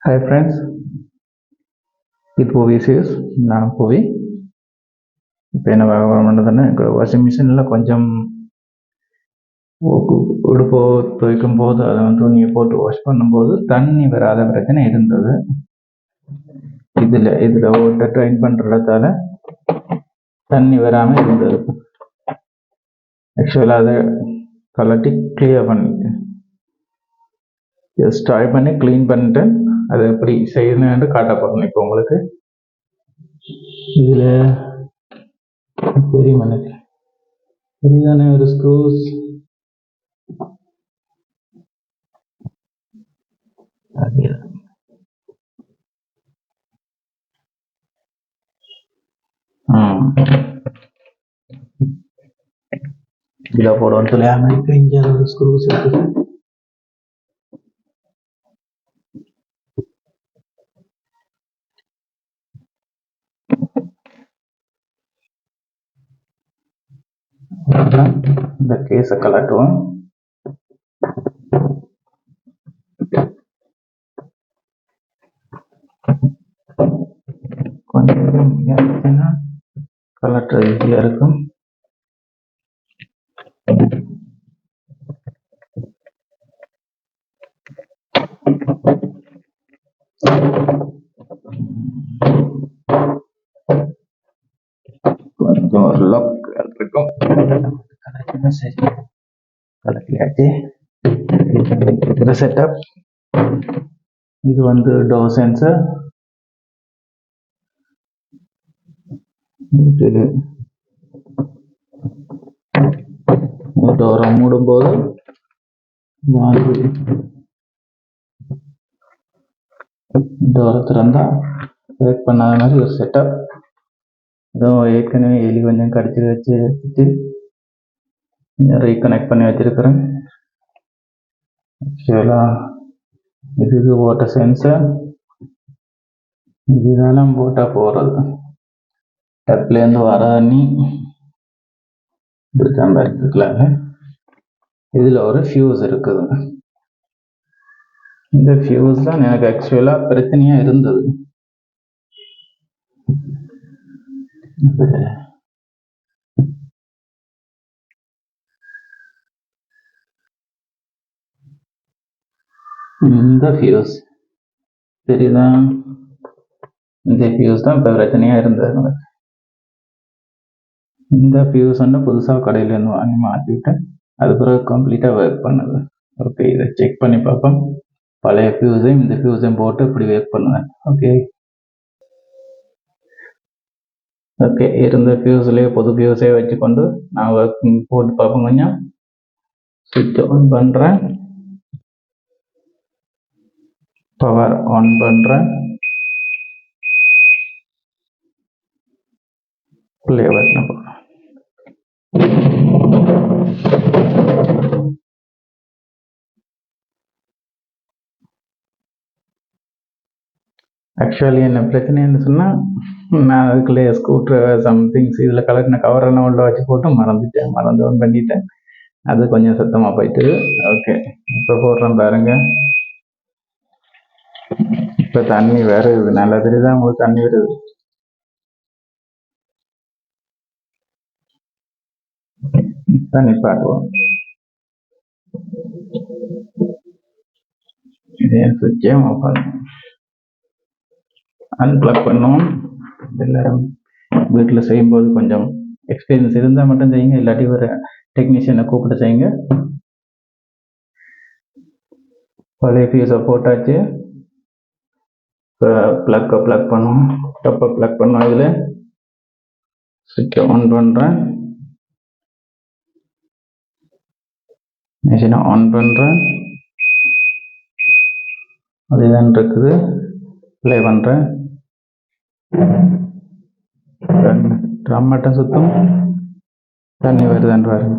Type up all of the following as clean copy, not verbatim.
Hi friends, இது புவி cheese. நான் புவி. இப்போ என்ன பார்க்க பண்ணுறதுன்னா, வாஷிங் மிஷினில் கொஞ்சம் உடுப்போ துவைக்கும் போது அதை துணியை போட்டு வாஷ் பண்ணும்போது தண்ணி வராத பிரச்சனை இருந்தது. இதில் ஓட்டை ட்ரைன் பண்ணுறதால தண்ணி வராமல் இருந்தது. ஆக்சுவலாக அதை கலட்டி கிளியர் பண்ணிட்டேன். ஜஸ்ட் ட்ரை பண்ணி க்ளீன் பண்ணிட்டு அதை எப்படி செய்யணும்னு காட்ட போகிறேன் இப்போ உங்களுக்கு. இதில் பெரியதானே ஒரு ஸ்க்ரூஸ் இதில் போடுவோம்னு சொல்லி அமெரிக்கா இங்கே ஒரு ஸ்க்ரூஸ் இருக்குது. இந்த கேஸை கலட்டுவோம். கொஞ்சம் கலட்டுறது ஈஸியாக இருக்கும். கொஞ்சம் ஒரு லாக் இருக்கும். சரி, கலட்டியாச்சு. இருக்கிற செட்டப் இது டோர் சென்சர். டோரை மூடும்போது டோரை திறந்தா ஒர்க் பண்ணாத மாதிரி ஒரு செட்டப். இதோ ஏற்கனவே எலி கொஞ்சம் கடிச்சு வச்சு எடுத்துட்டு ரீகனெக்ட் பண்ணி வச்சிருக்கிறேன். ஆக்சுவலாக இது வாட்டர் சென்சர். இதெல்லாம் போட்டால் போகிறது. டப்லேருந்து வர தண்ணி இப்படித்தான் இருக்கலாங்க. இதில் ஒரு ஃபியூஸ் இருக்குது. இந்த ஃபியூஸ் தான் எனக்கு ஆக்சுவலாக பிரச்சனையாக இருந்தது. இந்த ஃபியூஸ் சரிதான். இந்த ஃபியூஸ் தான் இப்போ பிரச்சனையாக இருந்தது. இந்த ஃபியூஸ் புதுசாக கடையிலேருந்து வாங்கி மாற்றிவிட்டேன். அது பிறகு கம்ப்ளீட்டாக ஒர்க் பண்ணுது. ஓகே, இதை செக் பண்ணி பார்ப்போம். பழைய ஃபியூஸையும் இந்த ஃபியூஸையும் போட்டு இப்படி ஒர்க் பண்ணுவேன். ஓகே, இருந்த ஃபியூஸ்லேயே புது ஃபியூஸே வச்சுக்கொண்டு நான் ஒர்க் போட்டு பார்ப்போம். கொஞ்சம் சுவிட்ச் ஆன் பண்ணுறேன், பவர் ஆன் பண்ணுறேன், ப்ளே பட்டன் போடுறேன். ஆக்சுவலி என்ன பிரச்சனைன்னு சொன்னால், நான் அதுக்குள்ளே ஸ்கூட்டர் சம்திங்ஸ் இதில் கலட்டின கவரெல்லாம் உள்ள வச்சு போட்டு மறந்து ஆன் பண்ணிட்டேன். அது கொஞ்சம் சுத்தமாக போயிட்டு. ஓகே, இப்போ போடுறேன் பாருங்க. இப்போ தண்ணி வருது, நல்லா தெரியுதா உங்களுக்கு? தண்ணி வருது. தண்ணி பார்க்குவோம். இதே சுவிட்சே ஓப்பன் அன்பிளக் பண்ணுவோம். எல்லாரும் வீட்டில் செய்யும்போது கொஞ்சம் எக்ஸ்பீரியன்ஸ் இருந்தால் மட்டும் செய்யுங்க, இல்லாட்டி ஒரு டெக்னீஷியனை கூப்பிட்டு செய்யுங்க. பழைய ஃபியூஸை போட்டாச்சு. இப்போ ப்ளக் பண்ணுவோம். டப்பை ப்ளக் பண்ணுவோம். இதில் சுவிட்சை ஆன் பண்ணுறேன், மிஷினை ஆன் பண்ணுறேன். அதுதான் இருக்குது. ப்ளே பண்ணுறேன். ட்ரம் மட்டும் சுற்றும், தண்ணி வருதுன்னு பாருங்க.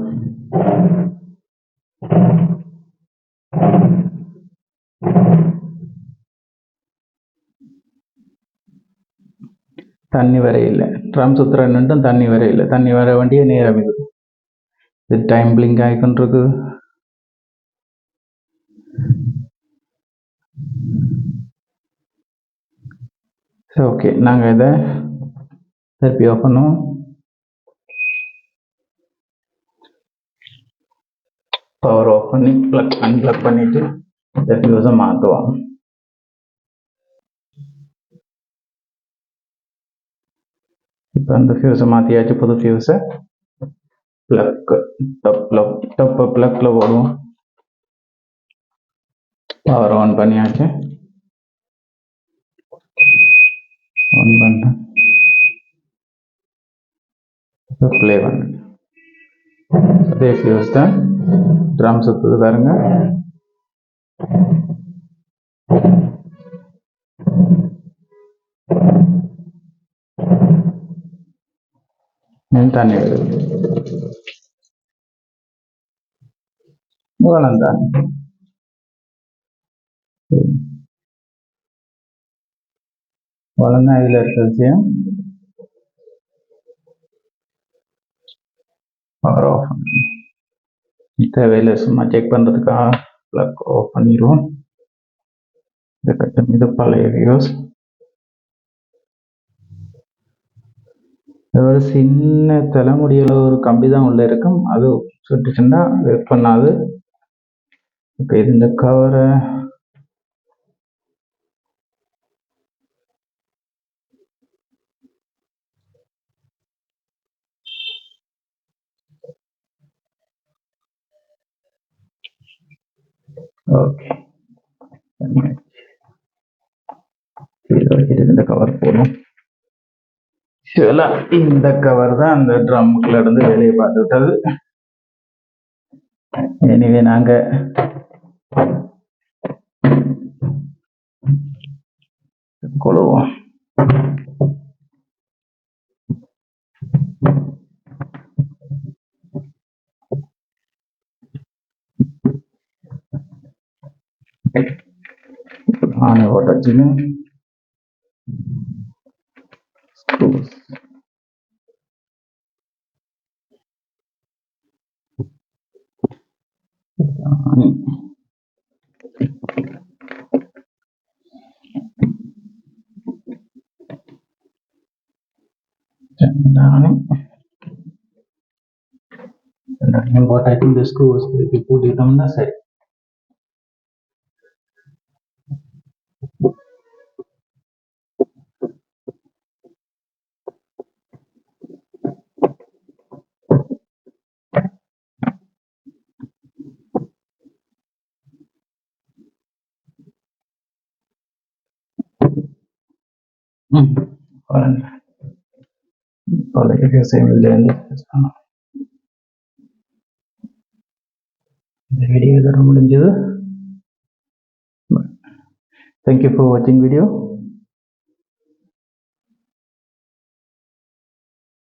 தண்ணி வரையில்லை. ட்ரம் சுற்றுறன்னுட்டும் தண்ணி வரையில்லை. தண்ணி வர வேண்டிய நேரம் இது டைம் பிளிங்க் ஆகிக்கொண்டிருக்கு. ஸோ ஓகே, நாங்கள் இதை திருப்பி ஆஃப் பண்ணுவோம். பவர் ஆஃப் பண்ணி அன்பிளக் பண்ணிட்டு இந்த ஃபியூஸை மாற்றுவோம். இப்போ அந்த ஃபியூஸை மாற்றியாச்சு. புது ஃபியூஸை டாப் ப்ளக்கில் போடுவோம். பவர் ஆன் பண்ணியாச்சு. ஆன் பண்ணிட்டேன். இப்போ ப்ளே பண்ணு. அதே ஃபியூஸ் தான். ட்ரம் சுற்றுது பாருங்க. தண்ணி வருது. இவ்வளோதான். இவ்வளோதான் இதில் இருக்க விஷயம். பவர் ஆஃப் பண்ணு. தேவையில்லை, சும்மா செக் பண்ணுறதுக்காக ப்ளக் ஆஃப் பண்ணிடுவோம். இந்த கட்டம் இது பழைய வியூஸ். ஒரு சின்ன தலைமுடியில் ஒரு கம்பி தான் உள்ள இருக்கும். அது சுட்டுச்சுன்னா ஒர்க் பண்ணாது. இப்போ இது இந்த கவரை ஓகே இந்த கவர் போடும். இந்த கவர் தான் அந்த ட்ரம்குள்ள இருந்து வேலையை பார்த்துட்டது. எனவே நாங்க கொழுவோம். ஆனை ஓட்டாச்சுன்னு போட்டாச்சு. இந்த ஸ்க்ரூஸ் திருப்பி பூட்டிட்டோம்னா சரி. பழைய விவசாயம் இந்த வீடியோ இதோட முடிஞ்சது. Thank you for watching video.